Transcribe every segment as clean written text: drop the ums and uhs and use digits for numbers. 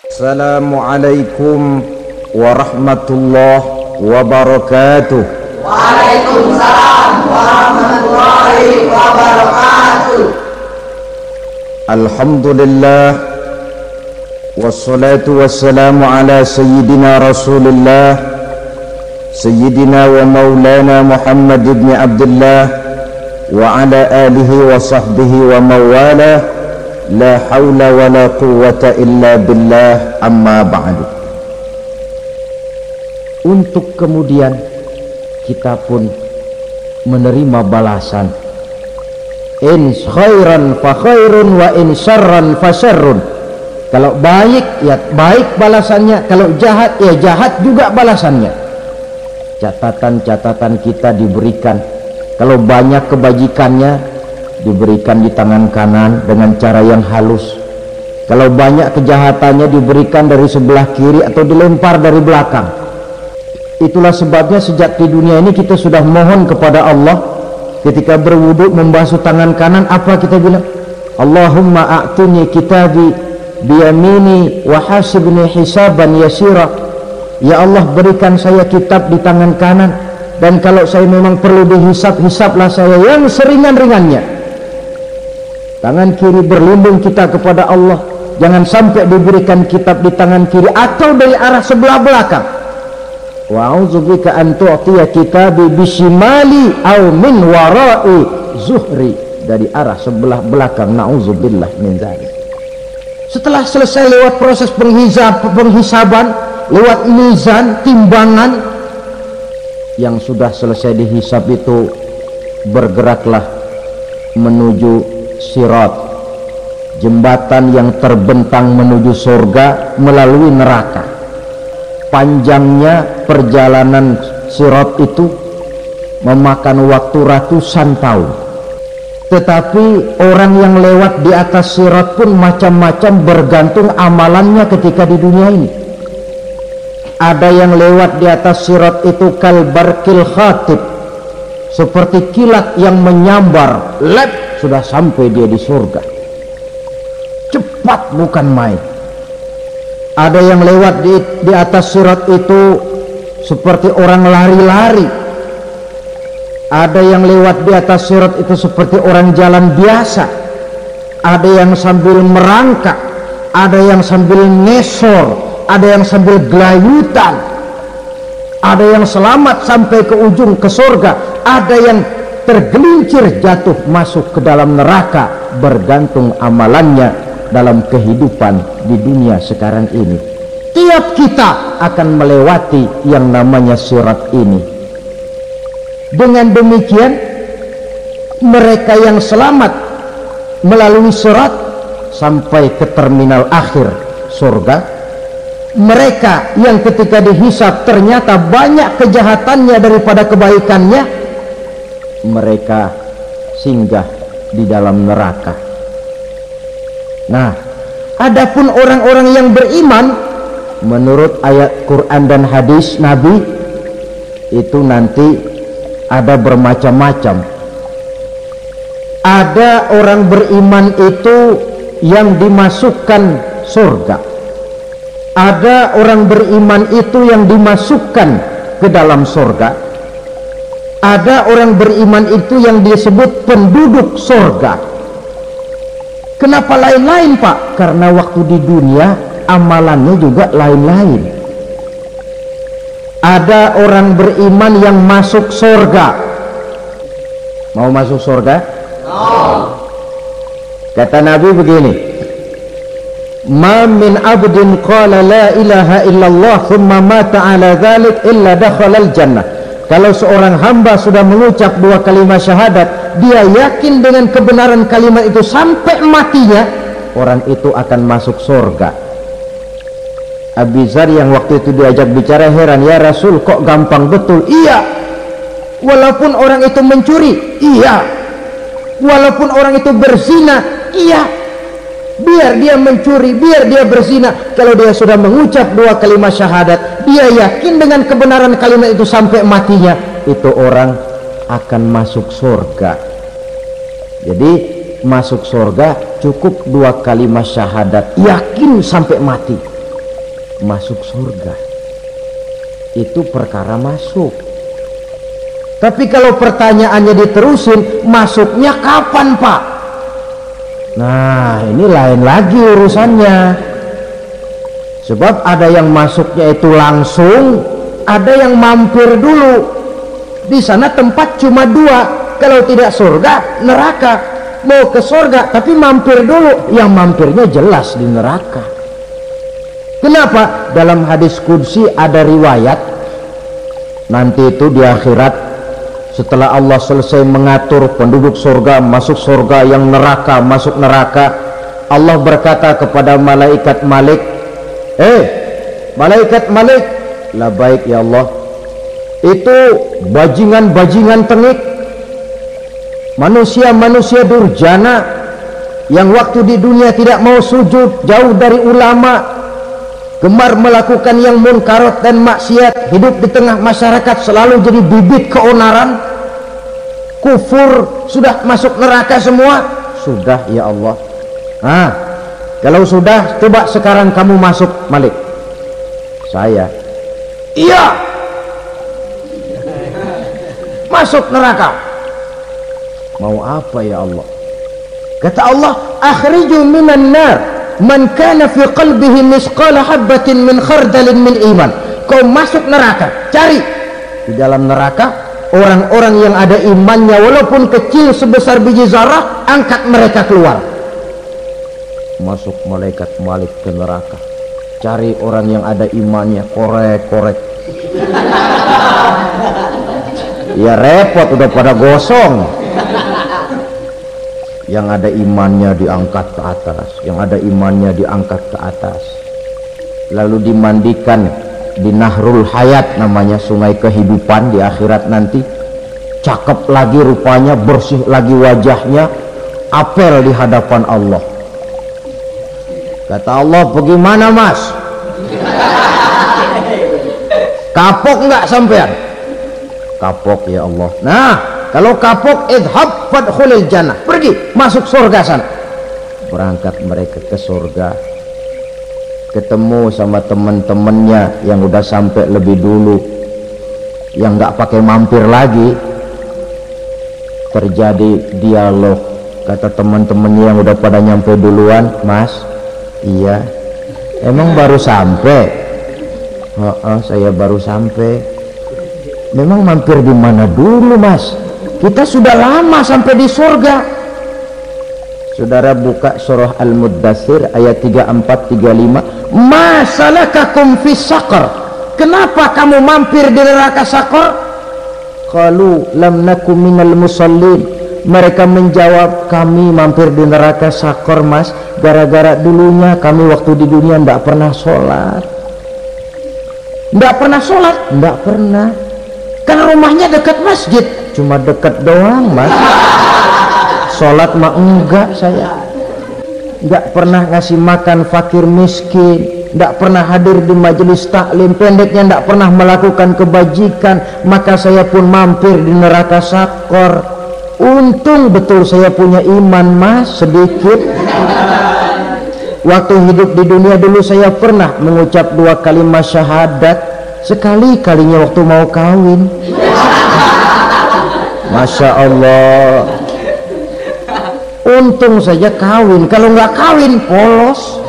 Assalamualaikum warahmatullahi wabarakatuh. Waalaikumsalam warahmatullahi wabarakatuh. Alhamdulillah wassalatu wassalamu ala sayyidina Rasulillah sayyidina wa maulana Muhammad ibn Abdullah wa ala alihi wa sahbihi wa mawalah. La haula wa la quwwata illa billah, amma ba'du. Untuk kemudian kita pun menerima balasan. In khairan fa khairun wa in syarran fa syarrun. Kalau baik ya baik balasannya, kalau jahat ya jahat juga balasannya. Catatan-catatan kita diberikan. Kalau banyak kebajikannya diberikan di tangan kanan dengan cara yang halus. Kalau banyak kejahatannya diberikan dari sebelah kiri atau dilempar dari belakang. Itulah sebabnya sejak di dunia ini kita sudah mohon kepada Allah. Ketika berwudu membasuh tangan kanan, apa kita bilang? Allahumma a'tini kitabi biyamini wa hasibni hisaban yasira. Ya Allah, berikan saya kitab di tangan kanan, dan kalau saya memang perlu dihisab, hisablah saya yang seringan-ringannya. Tangan kiri berlindung kita kepada Allah. Jangan sampai diberikan kitab di tangan kiri atau dari arah sebelah belakang. Wa a'udzubika an tu'tiya kitabi bisimali aw min wara'i zuhri, dari arah sebelah belakang. Na'udzubillah min dzalik. Setelah selesai lewat proses penghisaban, lewat mizan, timbangan, yang sudah selesai dihisab itu bergeraklah menuju Sirat, jembatan yang terbentang menuju surga melalui neraka. Panjangnya perjalanan Sirat itu memakan waktu ratusan tahun. Tetapi orang yang lewat di atas Sirat pun macam-macam, bergantung amalannya ketika di dunia ini. Ada yang lewat di atas Sirat itu kalbarkil khatib, seperti kilat yang menyambar, lep, sudah sampai dia di surga. Cepat bukan main. Ada yang lewat di atas Sirat itu seperti orang lari-lari. Ada yang lewat di atas Sirat itu seperti orang jalan biasa. Ada yang sambil merangkak, ada yang sambil ngesor, ada yang sambil gelayutan. Ada yang selamat sampai ke ujung, ke surga. Ada yang tergelincir jatuh masuk ke dalam neraka, bergantung amalannya dalam kehidupan di dunia sekarang ini. Tiap kita akan melewati yang namanya Sirat ini. Dengan demikian, mereka yang selamat melalui Sirat sampai ke terminal akhir surga. Mereka yang ketika dihisab ternyata banyak kejahatannya daripada kebaikannya, mereka singgah di dalam neraka. Nah, adapun orang-orang yang beriman menurut ayat Quran dan hadis Nabi itu nanti ada bermacam-macam. Ada orang beriman itu yang dimasukkan surga. Ada orang beriman itu yang dimasukkan ke dalam surga. Ada orang beriman itu yang disebut penduduk surga. Kenapa lain-lain, Pak? Karena waktu di dunia amalannya juga lain-lain. Ada orang beriman yang masuk surga. Mau masuk surga? No. Kata Nabi begini, ma min abdin qala la ilaha illallah thumma mata ala dhalik illa dakhalal jannah. Kalau seorang hamba sudah mengucap dua kalimat syahadat, dia yakin dengan kebenaran kalimat itu sampai matinya, orang itu akan masuk surga. Abi Dzar yang waktu itu diajak bicara heran, ya Rasul, kok gampang betul? Iya, walaupun orang itu mencuri, iya, walaupun orang itu berzina, iya, biar dia mencuri, biar dia berzina, kalau dia sudah mengucap dua kalimat syahadat, dia yakin dengan kebenaran kalimat itu sampai matinya, itu orang akan masuk surga. Jadi masuk surga cukup dua kalimat syahadat, yakin sampai mati. masuk surga. Itu perkara masuk. Tapi kalau pertanyaannya diterusin, masuknya kapan Pak? Nah ini lain lagi urusannya. Sebab ada yang masuknya itu langsung, ada yang mampir dulu. Di sana tempat cuma dua, kalau tidak surga, neraka. Mau ke surga tapi mampir dulu, yang mampirnya jelas di neraka. Kenapa? Dalam hadis qudsi ada riwayat, nanti itu di akhirat, setelah Allah selesai mengatur penduduk surga masuk surga, yang neraka masuk neraka, Allah berkata kepada malaikat Malik, malaikat Malik, labaik ya Allah, itu bajingan-bajingan tengik, manusia-manusia durjana yang waktu di dunia tidak mau sujud, jauh dari ulama, gemar melakukan yang munkarat dan maksiat, hidup di tengah masyarakat selalu jadi bibit keonaran, kufur, sudah masuk neraka semua. Sudah ya Allah. Nah, kalau sudah, coba sekarang kamu masuk Malik. Saya, iya, masuk neraka. Mau apa ya Allah? Kata Allah, akhriju minan nar man kana fi qalbihi misqala habatin min khardalin min iman. Kau masuk neraka, cari di dalam neraka orang-orang yang ada imannya walaupun kecil sebesar biji zarah, angkat mereka keluar. Masuk malaikat Malik ke neraka, cari orang yang ada imannya, korek-korek. Ya repot, udah pada gosong. Yang ada imannya diangkat ke atas, yang ada imannya diangkat ke atas, lalu dimandikan di Nahrul Hayat, namanya sungai kehidupan di akhirat nanti. Cakep lagi rupanya, bersih lagi wajahnya, apel di hadapan Allah. Kata Allah, bagaimana Mas? Kapok nggak sampean? Kapok ya Allah. Nah, kalau kapok, idhab fadkhulil jannah, pergi masuk surga sana. Berangkat mereka ke surga, ketemu sama teman-temannya yang udah sampai lebih dulu, yang nggak pakai mampir lagi. Terjadi dialog. Kata teman-temannya yang udah pada nyampe duluan, Mas, iya, emang baru sampai? Saya baru sampai. Memang mampir di mana dulu Mas? Kita sudah lama sampai di surga. Saudara buka surah Al-Muddathir ayat 34-35. Ma salakakum fis saqar? Kenapa kamu mampir di neraka Saqar? Qalu lam nakum minal musallin. Mereka menjawab, kami mampir di neraka Saqar Mas, gara-gara dulunya kami waktu di dunia tidak pernah sholat. Tidak pernah sholat? Tidak pernah. Karena rumahnya dekat masjid. Cuma dekat doang Mas. Sholat mah enggak saya. Enggak pernah ngasih makan fakir miskin, enggak pernah hadir di majelis taklim, pendeknya enggak pernah melakukan kebajikan. Maka saya pun mampir di neraka Saqar. Untung betul saya punya iman Mas, sedikit. Waktu hidup di dunia dulu saya pernah mengucap 2 kalimat syahadat, sekali-kalinya waktu mau kawin. Masya Allah. Untung saja kawin, kalau nggak kawin polos.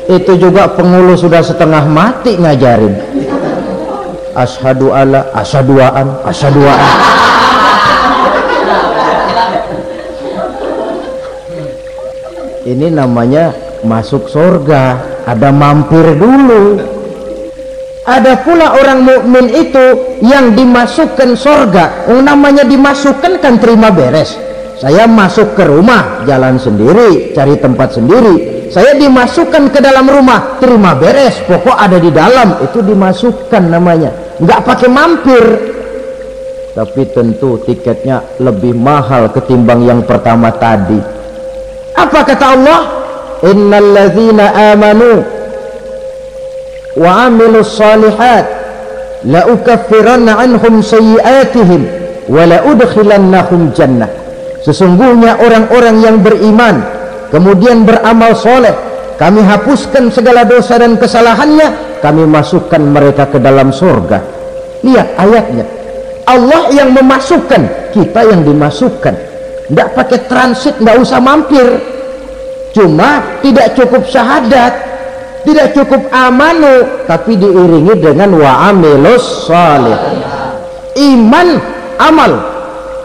Itu juga pengulu sudah setengah mati ngajarin. Asyhadu alla, asyaduaan, asyaduaan. Ini namanya masuk surga, ada mampir dulu. Ada pula orang mukmin itu yang dimasukkan surga. Namanya dimasukkan kan terima beres. Saya masuk ke rumah, jalan sendiri, cari tempat sendiri. Saya dimasukkan ke dalam rumah, terima beres, pokok ada di dalam, itu dimasukkan namanya. Nggak pakai mampir. Tapi tentu tiketnya lebih mahal ketimbang yang pertama tadi. Apa kata Allah? Innal ladzina amanu wa amilus salihat la ukaffiranna anhum sayyi'atihim wa la udkhilannahum jannah. Sesungguhnya orang-orang yang beriman kemudian beramal soleh, kami hapuskan segala dosa dan kesalahannya, kami masukkan mereka ke dalam surga. Lihat ayatnya, Allah yang memasukkan, kita yang dimasukkan. Tidak pakai transit, tidak usah mampir. Cuma tidak cukup syahadat, tidak cukup amanu, tapi diiringi dengan wa amilus shalih. Iman, amal.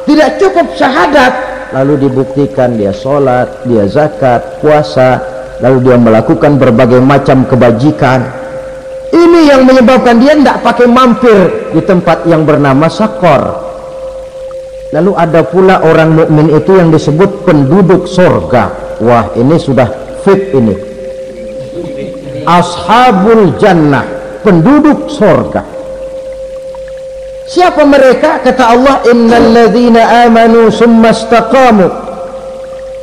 Tidak cukup syahadat, lalu dibuktikan dia sholat, dia zakat, puasa, lalu dia melakukan berbagai macam kebajikan. Ini yang menyebabkan dia tidak pakai mampir di tempat yang bernama Sakor. Lalu ada pula orang mukmin itu yang disebut penduduk surga. Wah, ini sudah fit ini. Ashabul jannah, penduduk surga. Siapa mereka? Kata Allah, innal ladzina amanu summa istaqamu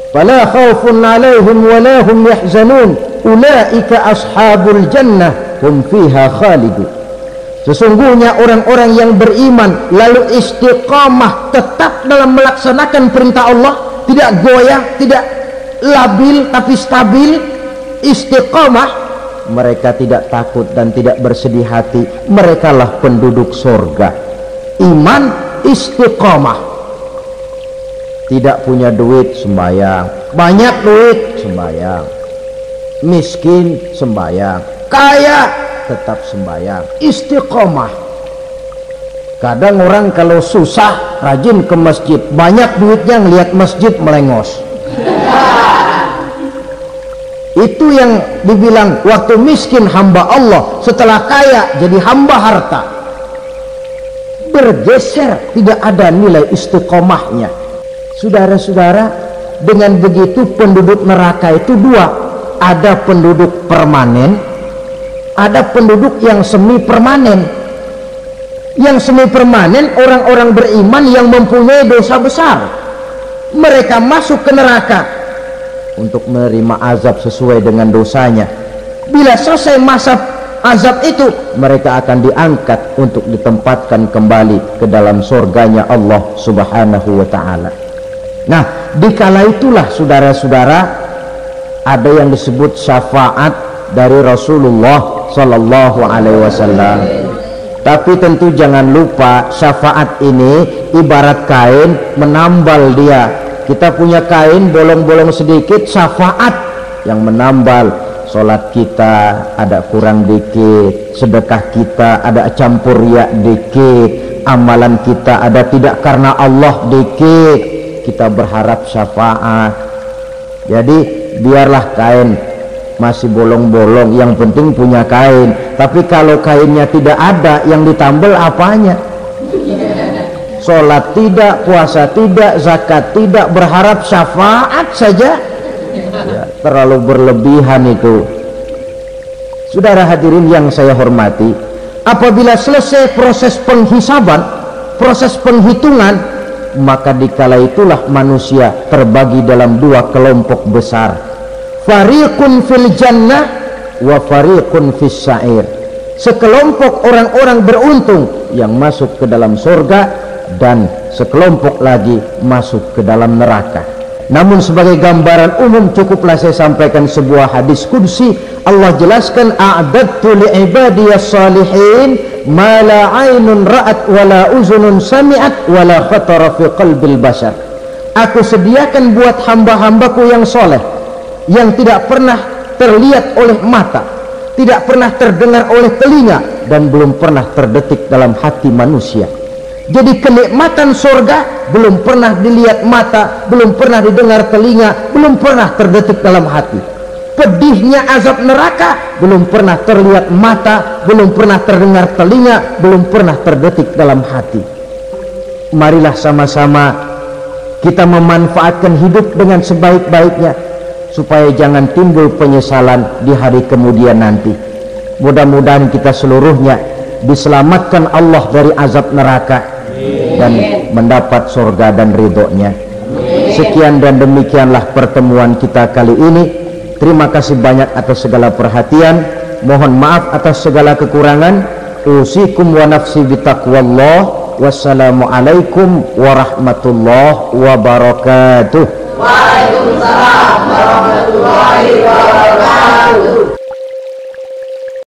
fala khaufun 'alaihim wa la hum yahzanun ulaika ashabul jannah hum fiha khalidun. Sesungguhnya orang-orang yang beriman lalu istiqamah, tetap dalam melaksanakan perintah Allah, tidak goyah, tidak labil tapi stabil, istiqamah, mereka tidak takut dan tidak bersedih hati. Merekalah penduduk surga. Iman, istiqamah. Tidak punya duit, sembahyang. Banyak duit, sembahyang. Miskin, sembahyang. Kaya, tetap sembahyang. Istiqamah. Kadang orang kalau susah rajin ke masjid, banyak duitnya ngelihat masjid melengos. Itu yang dibilang waktu miskin hamba Allah, setelah kaya jadi hamba harta. Bergeser, tidak ada nilai istiqomahnya. Saudara-saudara, dengan begitu penduduk neraka itu dua. Ada penduduk permanen, ada penduduk yang semi permanen. Yang semi permanen orang-orang beriman yang mempunyai dosa besar. Mereka masuk ke neraka untuk menerima azab sesuai dengan dosanya. Bila selesai masa azab itu, mereka akan diangkat untuk ditempatkan kembali ke dalam surganya Allah Subhanahu wa ta'ala. Nah, dikala itulah saudara-saudara, ada yang disebut syafaat dari Rasulullah Sallallahu Alaihi Wasallam. Tapi tentu jangan lupa, syafaat ini ibarat kain menambal dia. Kita punya kain bolong-bolong sedikit, syafaat yang menambal. Sholat kita ada kurang dikit, sedekah kita ada campur riak dikit, amalan kita ada tidak karena Allah dikit, kita berharap syafaat. Jadi biarlah kain masih bolong-bolong, yang penting punya kain. Tapi kalau kainnya tidak ada, yang ditambal apanya? Sholat tidak, puasa tidak, zakat tidak, berharap syafaat saja, ya, terlalu berlebihan itu. Saudara hadirin yang saya hormati, apabila selesai proses penghisaban, proses penghitungan, maka dikala itulah manusia terbagi dalam dua kelompok besar. Fariqun fil jannah wa fariqun fis sa'ir. Sekelompok orang-orang beruntung yang masuk ke dalam surga, dan sekelompok lagi masuk ke dalam neraka. Namun sebagai gambaran umum cukuplah saya sampaikan sebuah hadis qudsi. Allah jelaskan, a'dadtu li'ibadiyas salihin ma la 'ainun ra'at wa la uzunun sami'at wa la khatara fi qalbil bashar. Aku sediakan buat hamba-hambaku yang soleh, yang tidak pernah terlihat oleh mata, tidak pernah terdengar oleh telinga, dan belum pernah terdetik dalam hati manusia. Jadi kenikmatan surga belum pernah dilihat mata, belum pernah didengar telinga, belum pernah terdetik dalam hati. Pedihnya azab neraka belum pernah terlihat mata, belum pernah terdengar telinga, belum pernah terdetik dalam hati. Marilah sama-sama kita memanfaatkan hidup dengan sebaik-baiknya, supaya jangan timbul penyesalan di hari kemudian nanti. Mudah-mudahan kita seluruhnya diselamatkan Allah dari azab neraka dan mendapat surga dan ridhonya. Sekian dan demikianlah pertemuan kita kali ini. Terima kasih banyak atas segala perhatian. Mohon maaf atas segala kekurangan. Usikum wa nafsi bitaqwallah. Wassalamualaikum warahmatullahi wabarakatuh. Waalaikumsalam.